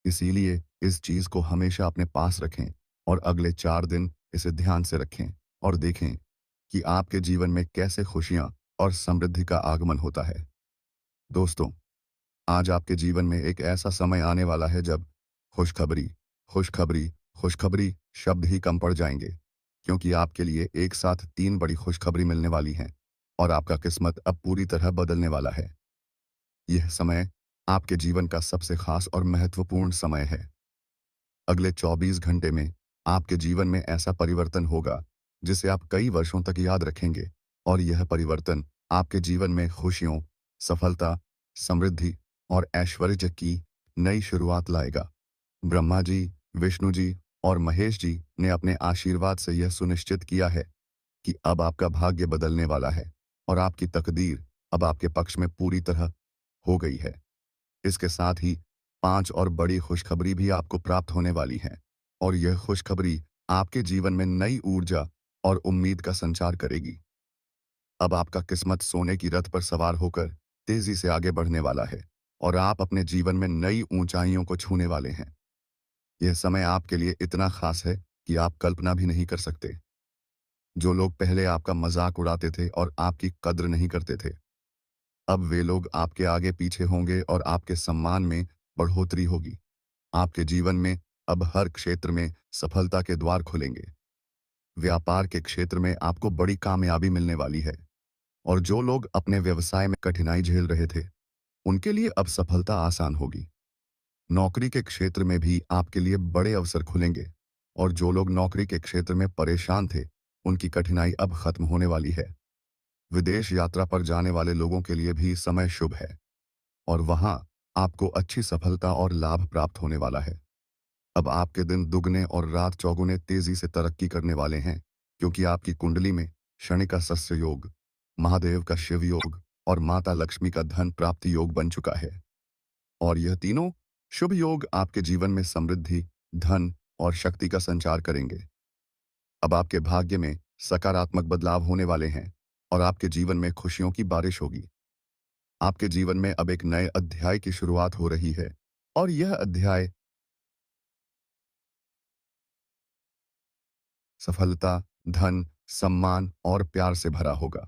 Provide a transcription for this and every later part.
इसीलिए इस चीज को हमेशा अपने पास रखें और अगले 4 दिन इसे ध्यान से रखें और देखें कि आपके जीवन में कैसे खुशियां और समृद्धि का आगमन होता है। दोस्तों, आज आपके जीवन में एक ऐसा समय आने वाला है जब खुशखबरी, खुशखबरी, खुशखबरी शब्द ही कम पड़ जाएंगे, क्योंकि आपके लिए एक साथ 3 बड़ी खुशखबरी मिलने वाली हैं और आपका किस्मत अब पूरी तरह बदलने वाला है। यह समय आपके जीवन का सबसे खास और महत्वपूर्ण समय है। अगले 24 घंटे में आपके जीवन में ऐसा परिवर्तन होगा जिसे आप कई वर्षों तक याद रखेंगे, और यह परिवर्तन आपके जीवन में खुशियों, सफलता, समृद्धि और ऐश्वर्य की नई शुरुआत लाएगा। ब्रह्मा जी, विष्णु जी और महेश जी ने अपने आशीर्वाद से यह सुनिश्चित किया है कि अब आपका भाग्य बदलने वाला है और आपकी तकदीर अब आपके पक्ष में पूरी तरह हो गई है। इसके साथ ही 5 और बड़ी खुशखबरी भी आपको प्राप्त होने वाली है, और यह खुशखबरी आपके जीवन में नई ऊर्जा और उम्मीद का संचार करेगी। अब आपका किस्मत सोने की रथ पर सवार होकर तेजी से आगे बढ़ने वाला है और आप अपने जीवन में नई ऊंचाइयों को छूने वाले हैं। यह समय आपके लिए इतना खास है कि आप कल्पना भी नहीं कर सकते। जो लोग पहले आपका मजाक उड़ाते थे और आपकी कद्र नहीं करते थे, अब वे लोग आपके आगे पीछे होंगे और आपके सम्मान में बढ़ोतरी होगी। आपके जीवन में अब हर क्षेत्र में सफलता के द्वार खुलेंगे। व्यापार के क्षेत्र में आपको बड़ी कामयाबी मिलने वाली है, और जो लोग अपने व्यवसाय में कठिनाई झेल रहे थे, उनके लिए अब सफलता आसान होगी। नौकरी के क्षेत्र में भी आपके लिए बड़े अवसर खुलेंगे, और जो लोग नौकरी के क्षेत्र में परेशान थे, उनकी कठिनाई अब खत्म होने वाली है। विदेश यात्रा पर जाने वाले लोगों के लिए भी समय शुभ है, और वहां आपको अच्छी सफलता और लाभ प्राप्त होने वाला है। अब आपके दिन दुगने और रात चौगुने तेजी से तरक्की करने वाले हैं, क्योंकि आपकी कुंडली में शनि का शस्य योग, महादेव का शिव योग और माता लक्ष्मी का धन प्राप्ति योग बन चुका है। और यह तीनों शुभ योग आपके जीवन में समृद्धि, धन और शक्ति का संचार करेंगे। अब आपके भाग्य में सकारात्मक बदलाव होने वाले हैं और आपके जीवन में खुशियों की बारिश होगी। आपके जीवन में अब एक नए अध्याय की शुरुआत हो रही है, और यह अध्याय सफलता, धन, सम्मान और प्यार से भरा होगा।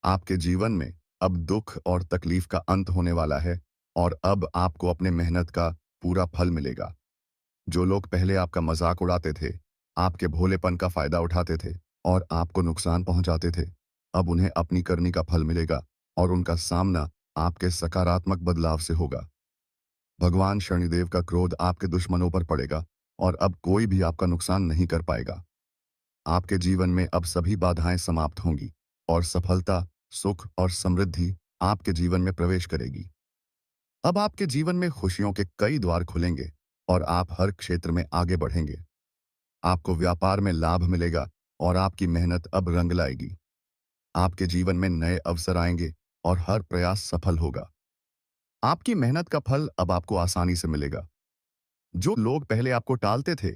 आपके जीवन में अब दुख और तकलीफ का अंत होने वाला है, और अब आपको अपने मेहनत का पूरा फल मिलेगा। जो लोग पहले आपका मजाक उड़ाते थे, आपके भोलेपन का फायदा उठाते थे और आपको नुकसान पहुंचाते थे, अब उन्हें अपनी करनी का फल मिलेगा, और उनका सामना आपके सकारात्मक बदलाव से होगा। भगवान शनिदेव का क्रोध आपके दुश्मनों पर पड़ेगा, और अब कोई भी आपका नुकसान नहीं कर पाएगा। आपके जीवन में अब सभी बाधाएं समाप्त होंगी, और सफलता, सुख और समृद्धि आपके जीवन में प्रवेश करेगी। अब आपके जीवन में खुशियों के कई द्वार खुलेंगे, और आप हर क्षेत्र में आगे बढ़ेंगे। आपको व्यापार में लाभ मिलेगा, और आपकी मेहनत अब रंग लाएगी। आपके जीवन में नए अवसर आएंगे, और हर प्रयास सफल होगा। आपकी मेहनत का फल अब आपको आसानी से मिलेगा। जो लोग पहले आपको टालते थे,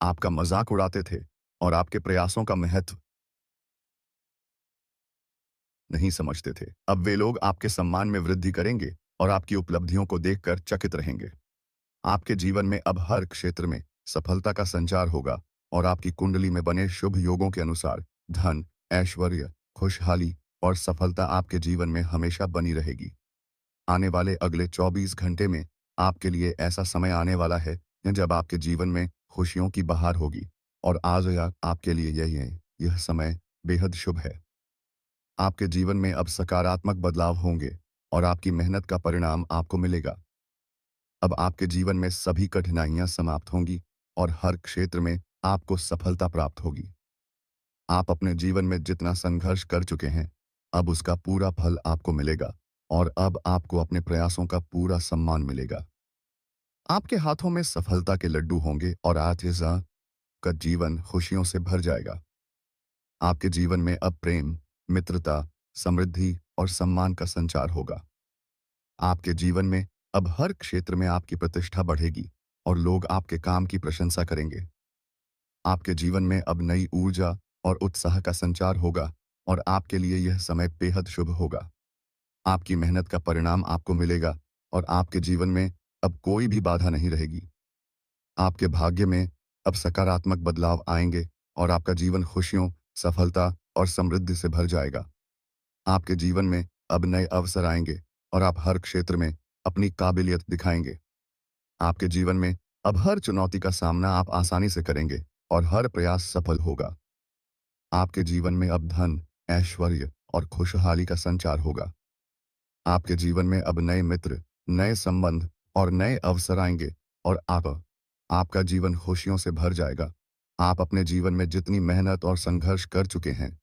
आपका मजाक उड़ाते थे और आपके प्रयासों का महत्व नहीं समझते थे, अब वे लोग आपके सम्मान में वृद्धि करेंगे और आपकी उपलब्धियों को देखकर चकित रहेंगे। आपके जीवन में अब हर क्षेत्र में सफलता का संचार होगा, और आपकी कुंडली में बने शुभ योगों के अनुसार धन, ऐश्वर्य, खुशहाली और सफलता आपके जीवन में हमेशा बनी रहेगी। आने वाले अगले 24 घंटे में आपके लिए ऐसा समय आने वाला है जब आपके जीवन में खुशियों की बहार होगी, और आज या आपके लिए यही है, यह समय बेहद शुभ है। आपके जीवन में अब सकारात्मक बदलाव होंगे, और आपकी मेहनत का परिणाम आपको मिलेगा। अब आपके जीवन में सभी कठिनाइयां समाप्त होंगी, और हर क्षेत्र में आपको सफलता प्राप्त होगी। आप अपने जीवन में जितना संघर्ष कर चुके हैं, अब उसका पूरा फल आपको मिलेगा, और अब आपको अपने प्रयासों का पूरा सम्मान मिलेगा। आपके हाथों में सफलता के लड्डू होंगे, और आजीजा का जीवन खुशियों से भर जाएगा। आपके जीवन में अब प्रेम, मित्रता, समृद्धि और सम्मान का संचार होगा। आपके जीवन में अब हर क्षेत्र में आपकी प्रतिष्ठा बढ़ेगी, और लोग आपके काम की प्रशंसा करेंगे। आपके जीवन में अब नई ऊर्जा और उत्साह का संचार होगा, और आपके लिए यह समय बेहद शुभ होगा। आपकी मेहनत का परिणाम आपको मिलेगा, और आपके जीवन में अब कोई भी बाधा नहीं रहेगी। आपके भाग्य में अब सकारात्मक बदलाव आएंगे और आपका जीवन खुशियों, सफलता और समृद्धि से भर जाएगा। आपके जीवन में अब नए अवसर आएंगे और आप हर क्षेत्र में अपनी काबिलियत दिखाएंगे। आपके जीवन में अब हर चुनौती का सामना आप आसानी से करेंगे और हर प्रयास सफल होगा। आपके जीवन में अब धन, ऐश्वर्य और खुशहाली का संचार होगा। आपके जीवन में अब नए मित्र, नए संबंध और नए अवसर आएंगे और आपका जीवन खुशियों से भर जाएगा। आप अपने जीवन में जितनी मेहनत और संघर्ष कर चुके हैं,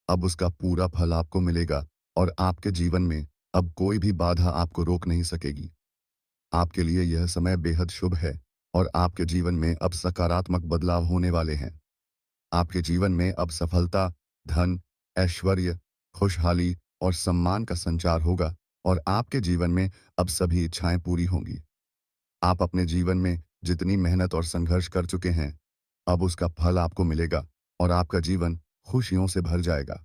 अब उसका पूरा फल आपको मिलेगा और आपके जीवन में अब कोई भी बाधा आपको रोक नहीं सकेगी। आपके लिए यह समय बेहद शुभ है और आपके जीवन में अब सकारात्मक बदलाव होने वाले हैं। आपके जीवन में अब सफलता, धन, ऐश्वर्य, खुशहाली और सम्मान का संचार होगा और आपके जीवन में अब सभी इच्छाएं पूरी होंगी। आप अपने जीवन में जितनी मेहनत और संघर्ष कर चुके हैं, अब उसका फल आपको मिलेगा और आपका जीवन खुशियों से भर जाएगा।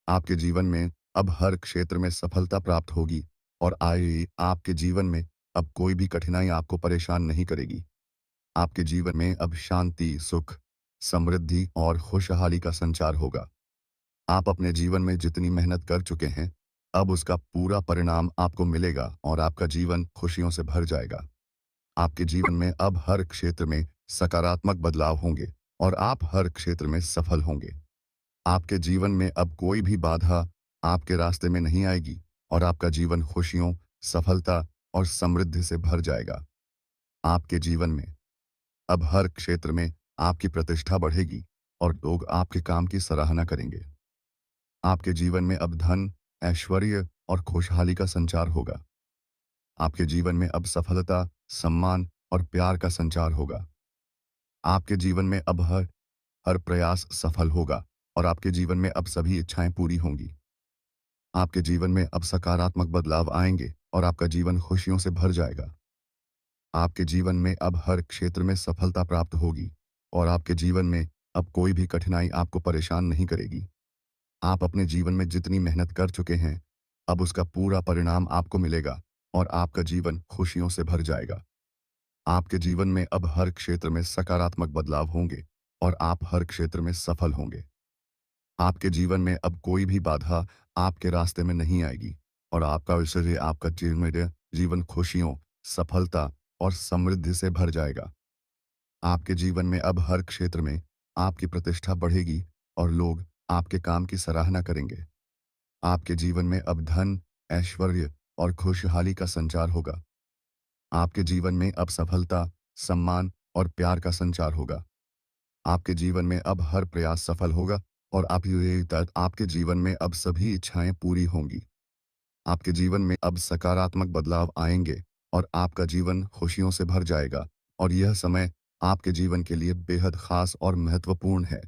आपके जीवन में अब हर क्षेत्र में सफलता प्राप्त होगी और आए आपके जीवन में अब कोई भी कठिनाई आपको परेशान नहीं करेगी। आपके जीवन में अब शांति, सुख, समृद्धि और खुशहाली का संचार होगा। आप अपने जीवन में जितनी मेहनत कर चुके हैं, अब उसका पूरा परिणाम आपको मिलेगा और आपका जीवन खुशियों से भर जाएगा। आपके जीवन में अब हर क्षेत्र में सकारात्मक बदलाव होंगे और आप हर क्षेत्र में सफल होंगे। आपके जीवन में अब कोई भी बाधा आपके रास्ते में नहीं आएगी और आपका जीवन खुशियों, सफलता और समृद्धि से भर जाएगा। आपके जीवन में अब हर क्षेत्र में आपकी प्रतिष्ठा बढ़ेगी और लोग आपके काम की सराहना करेंगे। आपके जीवन में अब धन, ऐश्वर्य और खुशहाली का संचार होगा। आपके जीवन में अब सफलता, सम्मान और प्यार का संचार होगा। आपके जीवन में अब हर हर प्रयास सफल होगा और आपके जीवन में अब सभी इच्छाएं पूरी होंगी। आपके जीवन में अब सकारात्मक बदलाव आएंगे और आपका जीवन खुशियों से भर जाएगा। आपके जीवन में अब हर क्षेत्र में सफलता प्राप्त होगी और आपके जीवन में अब कोई भी कठिनाई आपको परेशान नहीं करेगी। आप अपने जीवन में जितनी मेहनत कर चुके हैं, अब उसका पूरा परिणाम आपको मिलेगा और आपका जीवन खुशियों से भर जाएगा। आपके जीवन में अब हर क्षेत्र में सकारात्मक बदलाव होंगे और आप हर क्षेत्र में सफल होंगे। आपके जीवन में अब कोई भी बाधा आपके रास्ते में नहीं आएगी और आपका इसलिए आपका जीवन खुशियों, सफलता और समृद्धि से भर जाएगा। आपके जीवन में अब हर क्षेत्र में आपकी प्रतिष्ठा बढ़ेगी और लोग आपके काम की सराहना करेंगे। आपके जीवन में अब धन, ऐश्वर्य और खुशहाली का संचार होगा। आपके जीवन में अब सफलता, सम्मान और प्यार का संचार होगा। आपके जीवन में अब हर प्रयास सफल होगा और आपके जीवन में अब सभी इच्छाएं पूरी होंगी। आपके जीवन में अब सकारात्मक बदलाव आएंगे और आपका जीवन खुशियों से भर जाएगा और यह समय आपके जीवन के लिए बेहद खास और महत्वपूर्ण है।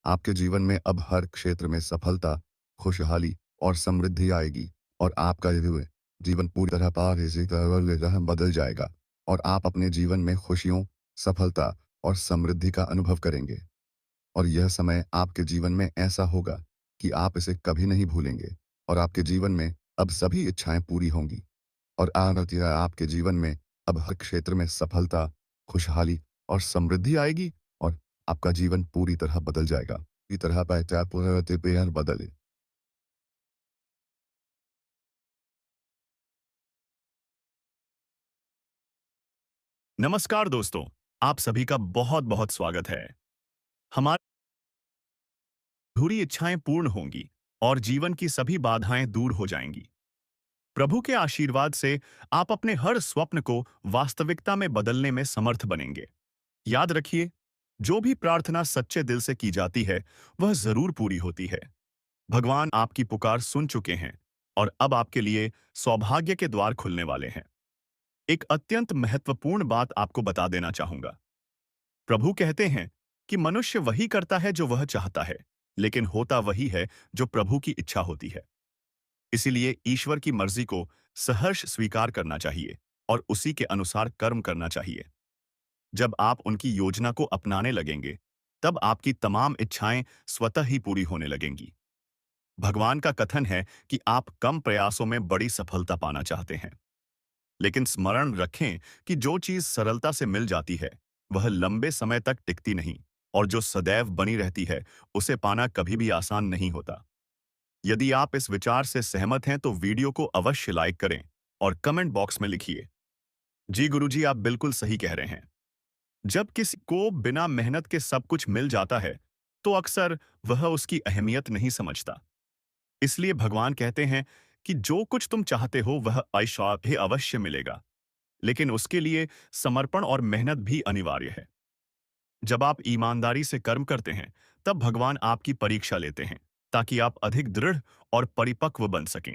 आपके जीवन में अब हर क्षेत्र में सफलता, खुशहाली और समृद्धि आएगी और आपका जीवन पूरी तरह बदल जाएगा और आप अपने जीवन में खुशियों, सफलता और समृद्धि का अनुभव करेंगे। और यह समय आपके जीवन में ऐसा होगा कि आप इसे कभी नहीं भूलेंगे और आपके जीवन में अब सभी इच्छाएं पूरी होंगी और आपके जीवन में अब हर क्षेत्र में सफलता, खुशहाली और समृद्धि आएगी और आपका जीवन पूरी तरह बदल जाएगा। पूरी तरह बदले। नमस्कार दोस्तों, आप सभी का बहुत बहुत स्वागत है। हमारी अधूरी इच्छाएं पूर्ण होंगी और जीवन की सभी बाधाएं दूर हो जाएंगी। प्रभु के आशीर्वाद से आप अपने हर स्वप्न को वास्तविकता में बदलने में समर्थ बनेंगे। याद रखिए, जो भी प्रार्थना सच्चे दिल से की जाती है, वह जरूर पूरी होती है। भगवान आपकी पुकार सुन चुके हैं और अब आपके लिए सौभाग्य के द्वार खुलने वाले हैं। एक अत्यंत महत्वपूर्ण बात आपको बता देना चाहूंगा। प्रभु कहते हैं कि मनुष्य वही करता है जो वह चाहता है, लेकिन होता वही है जो प्रभु की इच्छा होती है। इसीलिए ईश्वर की मर्जी को सहर्ष स्वीकार करना चाहिए और उसी के अनुसार कर्म करना चाहिए। जब आप उनकी योजना को अपनाने लगेंगे, तब आपकी तमाम इच्छाएं स्वतः ही पूरी होने लगेंगी। भगवान का कथन है कि आप कम प्रयासों में बड़ी सफलता पाना चाहते हैं। लेकिन स्मरण रखें कि जो चीज सरलता से मिल जाती है वह लंबे समय तक टिकती नहीं, और जो सदैव बनी रहती है उसे पाना कभी भी आसान नहीं होता। यदि आप इस विचार से सहमत हैं तो वीडियो को अवश्य लाइक करें और कमेंट बॉक्स में लिखिए, जी गुरुजी, आप बिल्कुल सही कह रहे हैं। जब किसी को बिना मेहनत के सब कुछ मिल जाता है तो अक्सर वह उसकी अहमियत नहीं समझता। इसलिए भगवान कहते हैं कि जो कुछ तुम चाहते हो वह भी अवश्य मिलेगा, लेकिन उसके लिए समर्पण और मेहनत भी अनिवार्य है। जब आप ईमानदारी से कर्म करते हैं तब भगवान आपकी परीक्षा लेते हैं ताकि आप अधिक दृढ़ और परिपक्व बन सकें।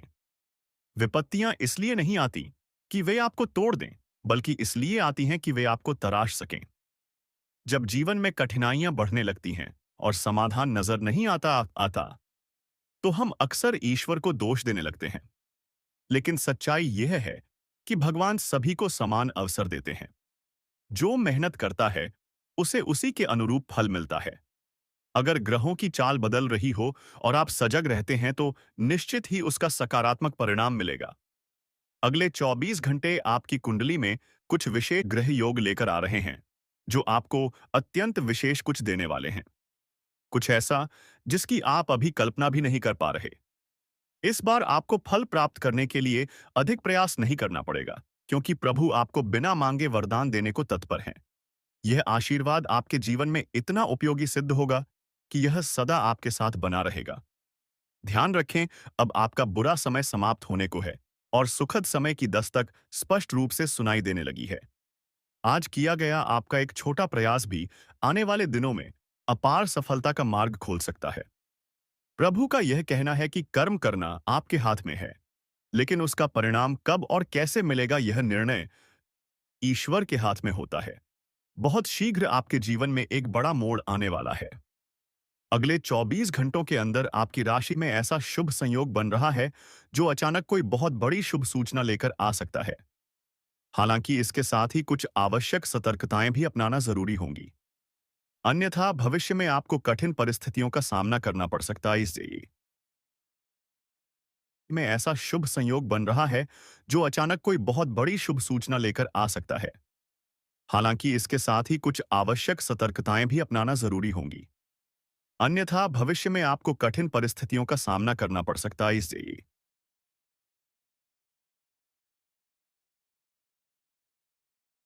विपत्तियां इसलिए नहीं आती कि वे आपको तोड़ दें, बल्कि इसलिए आती हैं कि वे आपको तराश सकें। जब जीवन में कठिनाइयां बढ़ने लगती हैं और समाधान नजर नहीं आता तो हम अक्सर ईश्वर को दोष देने लगते हैं। लेकिन सच्चाई यह है कि भगवान सभी को समान अवसर देते हैं। जो मेहनत करता है उसे उसी के अनुरूप फल मिलता है। अगर ग्रहों की चाल बदल रही हो और आप सजग रहते हैं तो निश्चित ही उसका सकारात्मक परिणाम मिलेगा। अगले 24 घंटे आपकी कुंडली में कुछ विशेष ग्रह योग लेकर आ रहे हैं जो आपको अत्यंत विशेष कुछ देने वाले हैं। कुछ ऐसा जिसकी आप अभी कल्पना भी नहीं कर पा रहे। इस बार आपको फल प्राप्त करने के लिए अधिक प्रयास नहीं करना पड़ेगा, क्योंकि प्रभु आपको बिना मांगे वरदान देने को तत्पर हैं। यह आशीर्वाद आपके जीवन में इतना उपयोगी सिद्ध होगा कि यह सदा आपके साथ बना रहेगा। ध्यान रखें, अब आपका बुरा समय समाप्त होने को है और सुखद समय की दस्तक स्पष्ट रूप से सुनाई देने लगी है। आज किया गया आपका एक छोटा प्रयास भी आने वाले दिनों में अपार सफलता का मार्ग खोल सकता है। प्रभु का यह कहना है कि कर्म करना आपके हाथ में है, लेकिन उसका परिणाम कब और कैसे मिलेगा यह निर्णय ईश्वर के हाथ में होता है। बहुत शीघ्र आपके जीवन में एक बड़ा मोड़ आने वाला है। अगले 24 घंटों के अंदर आपकी राशि में ऐसा शुभ संयोग बन रहा है जो अचानक कोई बहुत बड़ी शुभ सूचना लेकर आ सकता है। हालांकि इसके साथ ही कुछ आवश्यक सतर्कताएं भी अपनाना जरूरी होंगी, अन्यथा भविष्य में आपको कठिन परिस्थितियों का सामना करना पड़ सकता है। इसलिए में ऐसा शुभ संयोग बन रहा है जो अचानक कोई बहुत बड़ी शुभ सूचना लेकर आ सकता है। हालांकि इसके साथ ही कुछ आवश्यक सतर्कताएं भी अपनाना जरूरी होंगी, अन्यथा भविष्य में आपको कठिन परिस्थितियों का सामना करना पड़ सकता है। इसलिए